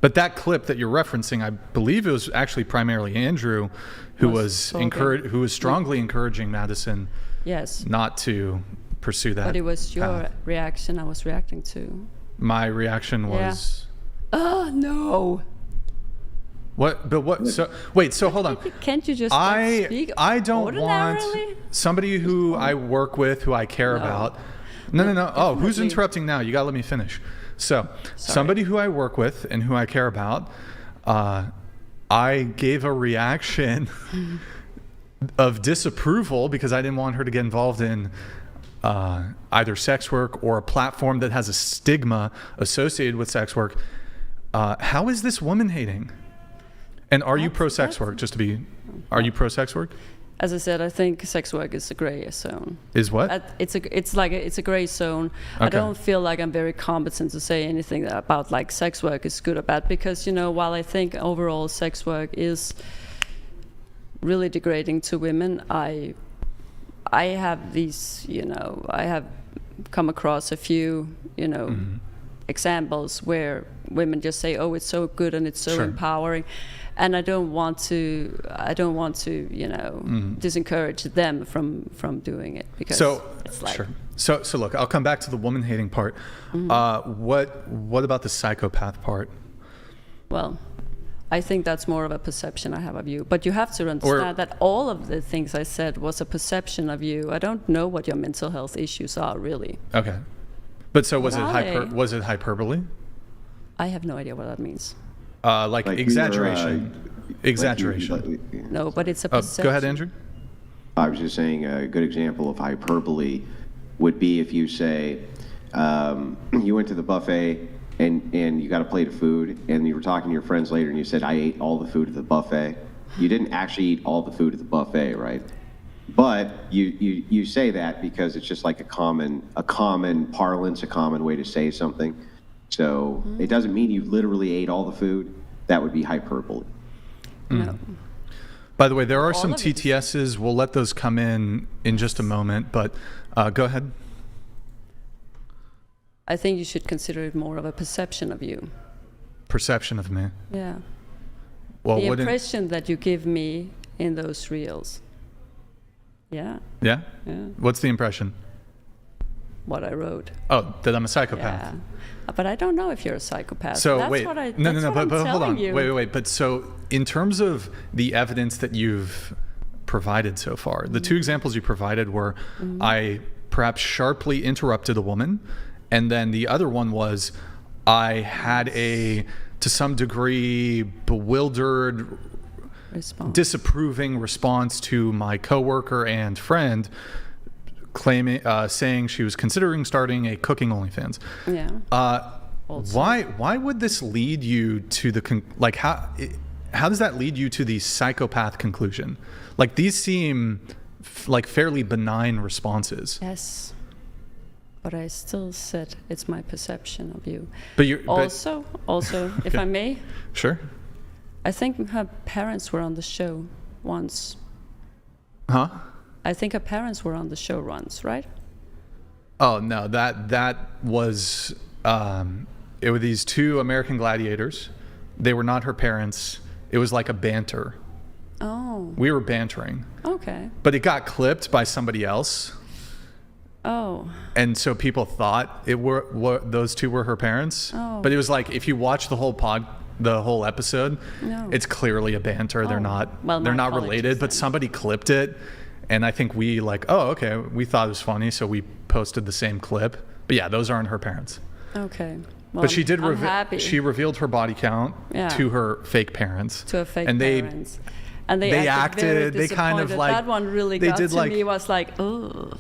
But that clip that you're referencing, I believe it was actually primarily Andrew, who was strongly encouraging Madison not to pursue that. But it was your path. reaction I was reacting to. My reaction was... Oh, no. What? But what? So wait. So hold on. Can't you just speak I don't ordinarily? want somebody who I work with, who I care about. No. Oh, who's interrupting now? You gotta let me finish. So somebody who I work with and who I care about, I gave a reaction of disapproval because I didn't want her to get involved in either sex work or a platform that has a stigma associated with sex work. How is this woman hating? And are you pro sex work? Are you pro sex work? As I said, I think sex work is a gray zone. Is what? It's a gray zone. Okay. I don't feel like I'm very competent to say anything about like sex work is good or bad, because while I think overall sex work is really degrading to women, I have these I have come across a few examples where women just say, oh, it's so good and it's so empowering. And I don't want to disencourage them from doing it, because it's like So look, I'll come back to the woman hating part. What about the psychopath part? Well, I think that's more of a perception I have of you. But you have to understand that all of the things I said was a perception of you. I don't know what your mental health issues are really. Okay. But so was it hyperbole? I have no idea what that means. Like exaggeration. Exaggeration. No, but it's a perception. Go ahead, Andrew. I was just saying a good example of hyperbole would be if you say you went to the buffet and you got a plate of food, and you were talking to your friends later and you said, I ate all the food at the buffet. You didn't actually eat all the food at the buffet, right? But you say that because it's just like a common parlance, a common way to say something. So it doesn't mean you literally ate all the food. That would be hyperbole. No. By the way, there are some TTSs. We'll let those come in just a moment, but go ahead. I think you should consider it more of a perception of you. Perception of me? Yeah. Well, the impression that you give me in those reels. Yeah. Yeah? Yeah. What's the impression? What I wrote. Oh, that I'm a psychopath. Yeah. But I don't know if you're a psychopath. So that's wait, what I, no, but hold on. You. Wait. But so in terms of the evidence that you've provided so far, the two examples you provided were I perhaps sharply interrupted a woman, and then the other one was I had to some degree, bewildered, disapproving response to my coworker and friend saying she was considering starting a cooking OnlyFans. Yeah. Why would this lead you to how does that lead you to the psychopath conclusion? Like, these seem like fairly benign responses. Yes. But I still said it's my perception of you. But you're also, if I may. Sure. I think her parents were on the show once. Huh? I think her parents were on the show once, right? Oh no, that was it were these two American gladiators. They were not her parents. It was like a banter. Oh. We were bantering. Okay. But it got clipped by somebody else. Oh. And so people thought those two were her parents. Oh. But it was like, if you watch the whole episode, it's clearly a banter. They're not related, but somebody clipped it, and I think we we thought it was funny, so we posted the same clip. But yeah, those aren't her parents. Okay. Well, but she did she revealed her body count to her fake parents. To her fake parents. And they acted very they kind of like that one really got to me, was like, oh.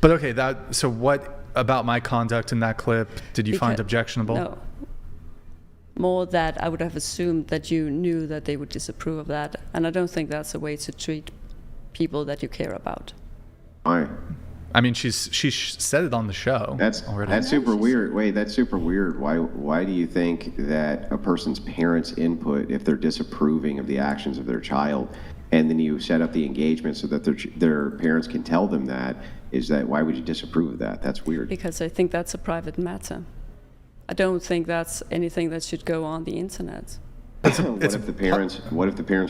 But okay, so what about my conduct in that clip did you find objectionable? No. More that I would have assumed that you knew that they would disapprove of that, and I don't think that's a way to treat people that you care about. Why? I mean, she said it on the show. That's super weird. Wait, that's super weird. Why do you think that a person's parents' input, if they're disapproving of the actions of their child, and then you set up the engagement so that their parents can tell them that, why would you disapprove of that? That's weird. Because I think that's a private matter. I don't think that's anything that should go on the internet. What if the parents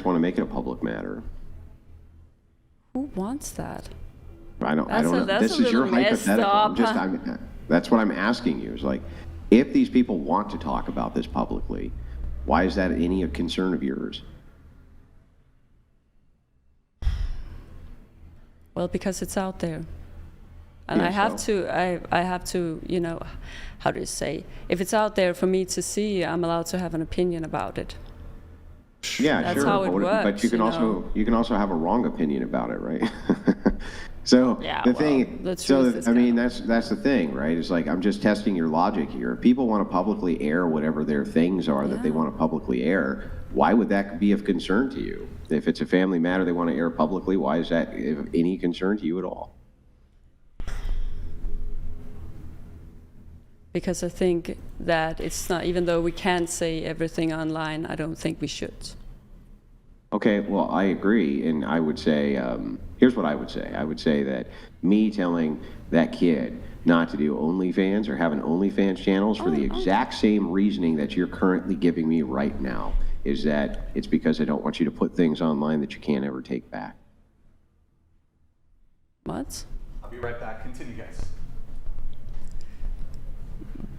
want to make it a public matter? Who wants that? I don't know. That's This a is your little messed hypothetical. up. That's what I'm asking you. Is like, if these people want to talk about this publicly, why is that any concern of yours? Well, because it's out there. And Yeah, I have so? I have to, you know, how do you say? If it's out there for me to see, I'm allowed to have an opinion about it. Yeah, That's sure. how it but works, you can you also know. you can also have a wrong opinion about it, right? So Yeah, the well, thing, the so truth is I mean, kind that's the thing, right? It's like I'm just testing your logic here. If people want to publicly air whatever their things are that they Yeah. want to publicly air, why would that be of concern to you? If it's a family matter they want to air publicly, why is that of any concern to you at all? Because I think that it's not, even though we can't say everything online, I don't think we should. Okay, well, I agree, and I would say, here's what I would say. I would say that me telling that kid not to do OnlyFans or have an OnlyFans channels for the exact same reasoning that you're currently giving me right now is that it's because I don't want you to put things online that you can't ever take back. What? I'll be right back. Continue, guys.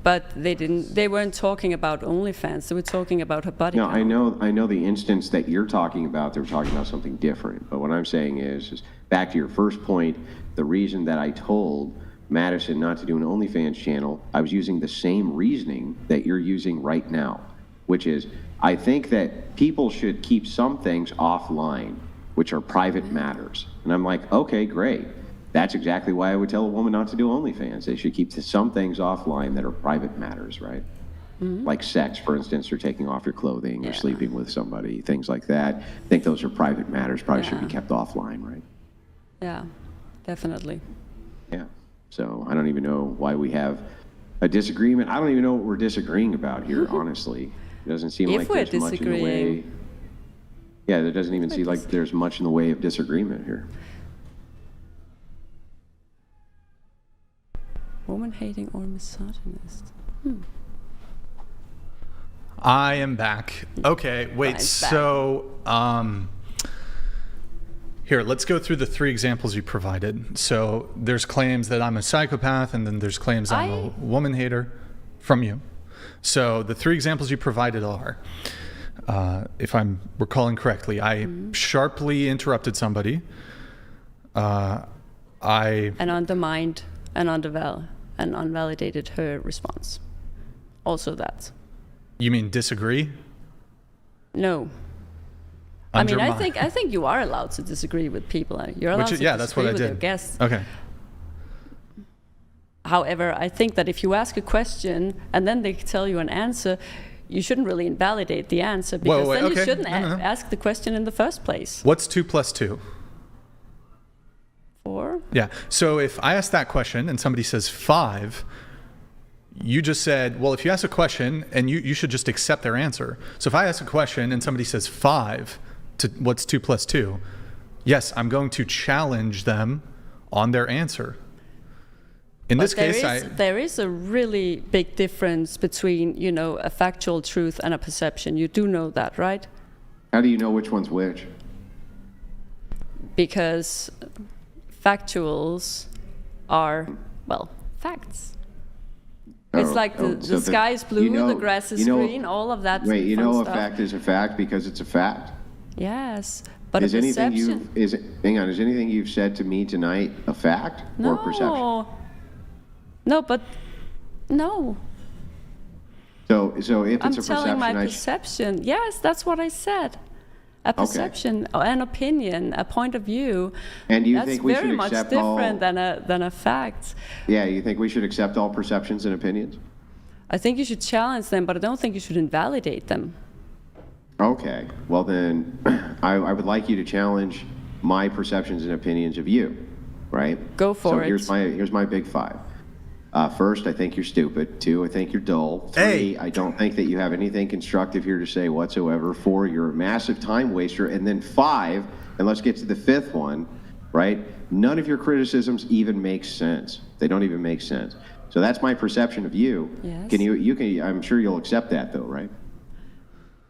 But they weren't talking about OnlyFans. They were talking about her body No, count. I know the instance that you're talking about, they're talking about something different. But what I'm saying is back to your first point, the reason that I told Madison not to do an OnlyFans channel, I was using the same reasoning that you're using right now, which is I think that people should keep some things offline, which are private matters. And I'm like, okay, great. That's exactly why I would tell a woman not to do OnlyFans. They should keep some things offline that are private matters, right? Mm-hmm. Like sex, for instance, or taking off your clothing or sleeping with somebody, things like that. I think those are private matters, probably should be kept offline, right? Yeah, definitely. Yeah. So I don't even know why we have a disagreement. I don't even know what we're disagreeing about here, honestly. It doesn't seem like there's much in the way. Yeah, there doesn't even seem like there's much in the way of disagreement here. Woman-hating or misogynist? I am back. Okay, wait. So, here, let's go through the 3 examples you provided. So, there's claims that I'm a psychopath, and then there's claims I'm a woman hater from you. So, the 3 examples you provided are, if I'm recalling correctly, I sharply interrupted somebody. And undermined and unvalidated her response. Also that. You mean disagree? No. I mean, I think you are allowed to disagree with people. You're allowed to disagree with your guests. Okay. However, I think that if you ask a question and then they tell you an answer, you shouldn't really invalidate the answer because then you shouldn't ask the question in the first place. What's 2 plus 2? 4? Yeah. So if I ask that question and somebody says 5, you just said, well, if you ask a question and you should just accept their answer. So if I ask a question and somebody says 5 to what's 2 plus 2, yes, I'm going to challenge them on their answer. In this case, there is a really big difference between, you know, a factual truth and a perception. You do know that, right? How do you know which one's which? Because factuals are, well, facts. It's like the sky is blue, the grass is green, all of that. Wait, you know a fact is a fact because it's a fact? Yes, but Is a anything perception... hang on, is anything you've said to me tonight a fact or perception? No, but no. So if it's a perception... I'm telling my perception. Yes, that's what I said. A perception, an opinion, a point of view. And do you think we should accept That's very much different than a fact. Yeah, you think we should accept all perceptions and opinions? I think you should challenge them, but I don't think you should invalidate them. Okay, well then, I would like you to challenge my perceptions and opinions of you, right? Go for it. So here's my big 5. First, I think you're stupid. 2, I think you're dull. 3, I don't think that you have anything constructive here to say whatsoever. 4, you're a massive time waster. And then 5, and let's get to the 5th one, right? None of your criticisms even make sense. They don't even make sense. So that's my perception of you. Yes. I'm sure you'll accept that though, right?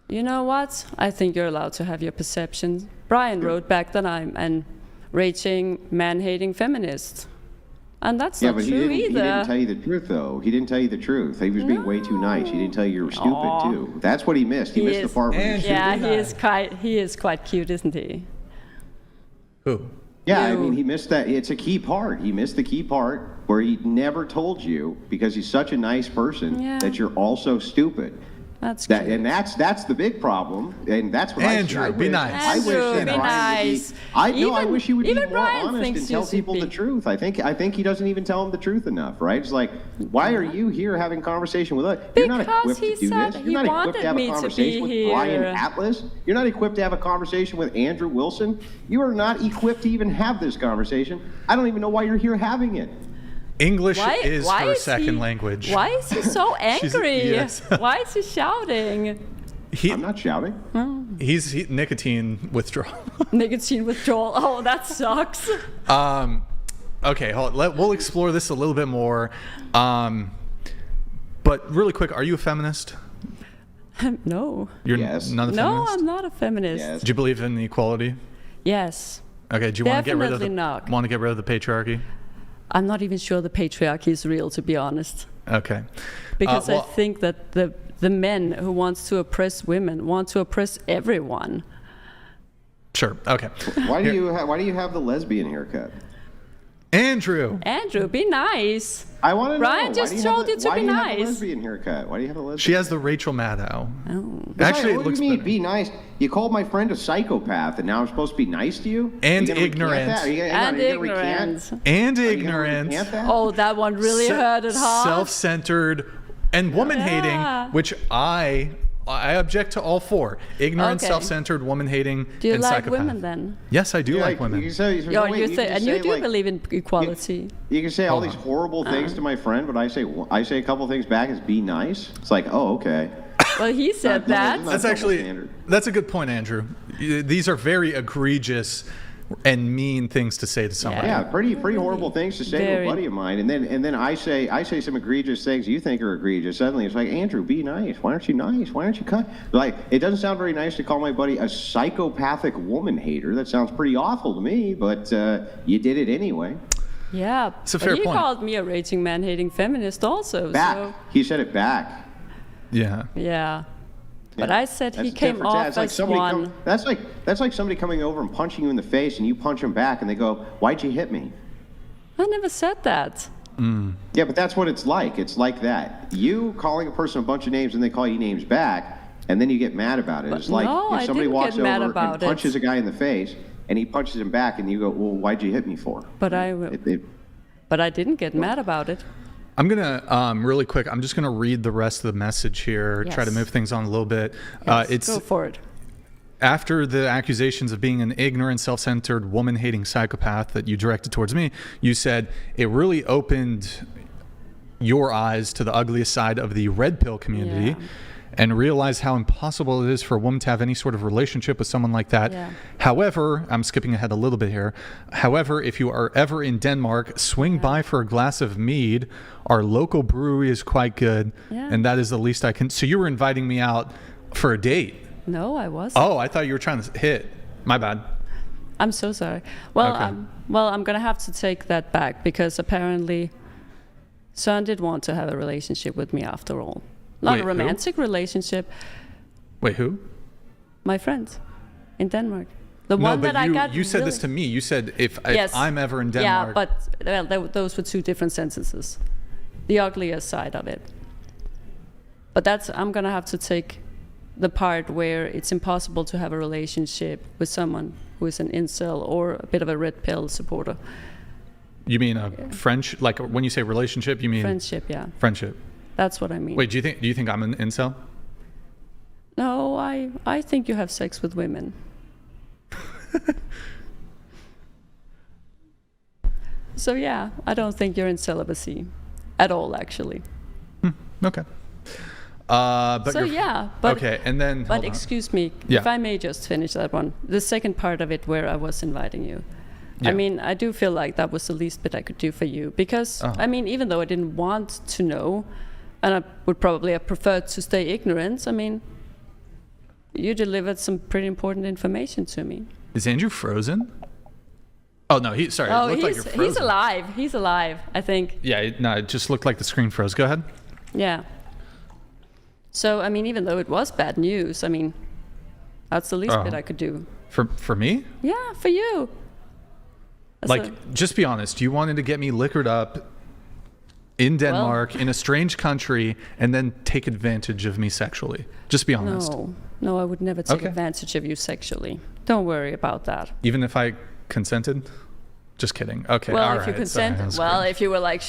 You know what? I think you're allowed to have your perceptions. Brian wrote back that I'm an raging, man-hating feminist. And that's not but true either. He didn't tell you the truth, though. He didn't tell you the truth. He was being way too nice. He didn't tell you were stupid, too. That's what he missed. He missed the part where he is quite cute, isn't he? Who? Yeah, I mean, he missed that. It's a key part. He missed the key part where he never told you, because he's such a nice person, that you're also stupid. That's true. And that's the big problem, and that's what Andrew, be nice. Andrew, be nice. I wish he would be more Brian honest and tell people the truth. I think he doesn't even tell them the truth enough, right? It's like, why are you here having a conversation with us? You're not equipped to do this. You're not equipped to have a conversation with Brian Atlas. You're not equipped to have a conversation with Andrew Wilson. You are not equipped to even have this conversation. I don't even know why you're here having it. English is her second language. Why is he so angry? Yes. Why is he shouting? I'm not shouting. He's nicotine withdrawal. Nicotine withdrawal. Oh, that sucks. Okay, we'll explore this a little bit more. But really quick, are you a feminist? No. You're Yes. not a feminist? No, I'm not a feminist. Yes. Do you believe in equality? Yes. Okay, do you want to get rid of the patriarchy? I'm not even sure the patriarchy is real, to be honest. Okay. Because I think that the men who wants to oppress women want to oppress everyone. Sure. Okay. Why do you have the lesbian haircut? Andrew, be nice. I want to know. Ryan just told you to be Why do you have the nice. lesbian haircut? Why do you have the lesbian? she has the Rachel Maddow. Oh. Actually, what it looks do you mean, better. be nice? You called my friend a psychopath, and now I'm supposed to be nice to you? And Are you gonna ignorant. recant that? Are you gonna recant? And Are you gonna ignorant. recant that? Oh, that one really hurted hard. Self-centered and woman-hating, Yeah. which I object to all four. Ignorant, Okay. self-centered, woman-hating, Do you and like psychopath. women then? Yes, I do like women. You say, And you do believe in equality. You can say all these horrible things to my friend, but I say a couple things back as be nice. It's like, oh, okay. Well, he said that. That's a good point, Andrew. These are very egregious and mean things to say to somebody. Yeah, pretty horrible things to say to a buddy of mine, and then I say some egregious things you think are egregious. Suddenly it's like, Andrew, be nice. Why aren't you nice? Why aren't you kind? Like, it doesn't sound very nice to call my buddy a psychopathic woman hater. That sounds pretty awful to me, but you did it anyway. Yeah, It's a fair he point. called me a raging man-hating feminist also. Back. So He said it back. Yeah. yeah. But Yeah. I said he That's came different. off It's like as somebody one. that's like somebody coming over and punching you in the face, and you punch them back, and they go, "Why'd you hit me?" I never said that. Yeah, but that's what it's like. It's like that. You calling a person a bunch of names, and they call you names back, and then you get mad about it. It's like no, if I somebody didn't walks get mad over about and it. punches a guy in the face, and he punches him back, and you go, "Well, why'd you hit me for?" But I didn't get mad about it. I'm gonna really quick. I'm just gonna read the rest of the message here. Try to Yes. move things on a little bit. Yes, go for it. After the accusations of being an ignorant, self-centered, woman-hating psychopath that you directed towards me, you said it really opened your eyes to the ugliest side of the red pill community. Yeah. And realize how impossible it is for a woman to have any sort of relationship with someone like that. Yeah. However, I'm skipping ahead a little bit here. However, if you are ever in Denmark, swing by for a glass of mead. Our local brewery is quite good, and that is the least I can. So you were inviting me out for a date. No, I wasn't. Oh, I thought you were trying to hit. My bad. I'm so sorry. Well, Okay. I'm gonna have to take that back because apparently, Søren did want to have a relationship with me after all. Not Wait, a romantic relationship. Wait, who? My friend in Denmark. The No, one but that I got. you said really, this to me. You said if Yes. I'm ever in Yeah, Denmark. but those were two different sentences. The uglier side of it. But I'm gonna have to take the part where it's impossible to have a relationship with someone who is an incel or a bit of a red pill supporter. You mean a French? Like when you say relationship, you mean Friendship, yeah. friendship. That's what I mean. Wait, do you think I'm an incel? No, I think you have sex with women. So yeah, I don't think you're in celibacy at all, actually. Okay. But So yeah, but okay, and then but hold on. excuse me, Yeah. if I may just finish that one. The second part of it, where I was inviting you, I mean, I do feel like that was the least bit I could do for you because, I mean, even though I didn't want to know, and I would probably have preferred to stay ignorant, I mean, you delivered some pretty important information to me. Is Andrew frozen? Oh no, sorry. It looked like you're frozen. He's alive. He's alive, I think. Yeah, it just looked like the screen froze. Go ahead. Yeah. So I mean, even though it was bad news, I mean, that's the least bit I could do. For me? Yeah, for you. Just be honest. You wanted to get me liquored up in Denmark, in a strange country, and then take advantage of me sexually. Just be honest. No, I would never take advantage of you sexually. Don't worry about that. Even if I consented? Just kidding. Okay, well, all if right. you consented, if you were like